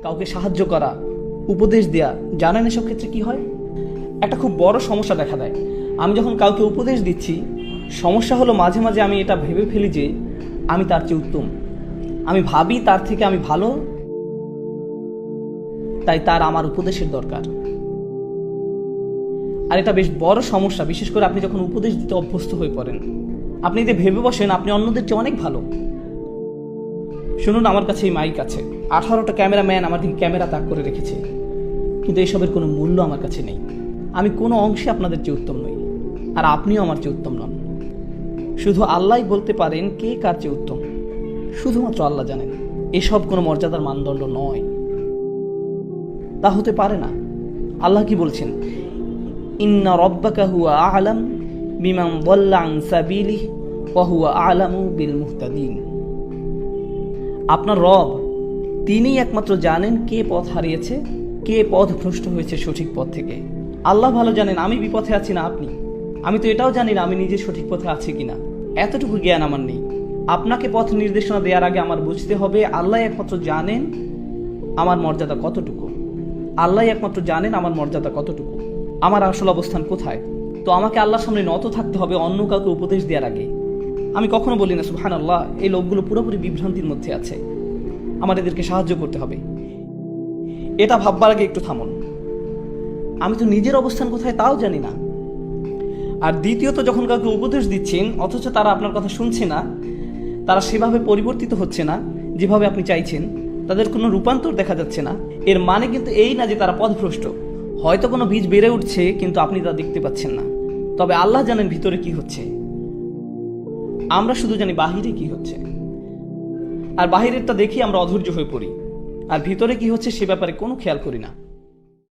কাউকে সাহায্য করা, উপদেশ দেয়া, জানেন এসব ক্ষেত্রে কি হয়? একটা খুব বড় সমস্যা দেখা দেয়। আমি যখন কাউকে উপদেশ দিচ্ছি, সমস্যা হলো মাঝে মাঝে আমি এটা ভেবে ফেলি যে আমি তার চেয়ে উত্তম, আমি ভাবি তার থেকে আমি ভালো, তাই তার আমার উপদেশের দরকার। আর এটা বেশ বড় সমস্যা, বিশেষ করে আপনি যখন উপদেশ দিতে অভ্যস্ত হয়ে পড়েন। আপনি যদি ভেবে বসেন আপনি অন্যদের চেয়ে অনেক ভালো। শুনুন, আমার কাছে এই মাইক আছে, 18টা ক্যামেরাম্যান আমার দিকে ক্যামেরা তাক করে রেখেছে, কিন্তু এইসবের কোনো মূল্য আমার কাছে নেই। আমি কোনো অংশে আপনাদের চেয়ে উত্তম নই, আর আপনিও আমার চেয়ে উত্তম নন। শুধু আল্লাহই বলতে পারেন কে কার চেয়ে উত্তম, শুধুমাত্র আল্লাহ জানেন। এসব কোনো মর্যাদার মানদণ্ড নয়, তা হতে পারে না। আল্লাহ কি বলছেন? ইন্না রব্বাকা হুয়া আ'লাম বিমান দাল্লা আন সাবিলিহি ওয়া হুয়া আ'লামু বিল মুহতাদিন। আপনার রব, তিনিই একমাত্র জানেন কে পথ হারিয়েছে, কে পথভ্রষ্ট হয়েছে সঠিক পথ থেকে। আল্লাহ ভালো জানেন আমি বিপথে আছি না আপনি। আমি তো এটাও জানি না আমি নিজে সঠিক পথে আছি কিনা, এতটুকু জ্ঞান আমার নেই। আপনাকে পথ নির্দেশনা দেওয়ার আগে আমার বুঝতে হবে আল্লাহ একমাত্র জানেন আমার মর্যাদা কতটুকু। আল্লাহ একমাত্র জানেন আমার মর্যাদা কতটুকু, আমার আসল অবস্থান কোথায়। তো আমাকে আল্লাহর সামনে নত থাকতে হবে অন্য কাউকে উপদেশ দেওয়ার আগে। আমি কখনো বলি না সুবহানাল্লাহ, এই লোকগুলো পুরোপুরি বিভ্রান্তির মধ্যে আছে, আমার এদেরকে সাহায্য করতে হবে। এটা ভাববার আগে একটু থামুন, আমি তো নিজের অবস্থান কোথায় তাও জানি না। আর দ্বিতীয়ত, যখন কাউকে উপদেশ দিচ্ছেন অথচ তারা আপনার কথা শুনছে না, তারা সেভাবে পরিবর্তিত হচ্ছে না যেভাবে আপনি চাইছেন, তাদের কোনো রূপান্তর দেখা যাচ্ছে না, এর মানে কিন্তু এই না যে তারা পথভ্রষ্ট। হয়তো কোনো বীজ বেড়ে উঠছে কিন্তু আপনি তা দেখতে পাচ্ছেন না। তবে আল্লাহ জানেন ভিতরে কি হচ্ছে, আমরা শুধু জানি বাহিরে কি হচ্ছে। আর বাহিরেরটা দেখি আমরা অধৈর্য হয়ে পড়ি, আর ভিতরে কি হচ্ছে সে ব্যাপারে কোনো খেয়াল করি না।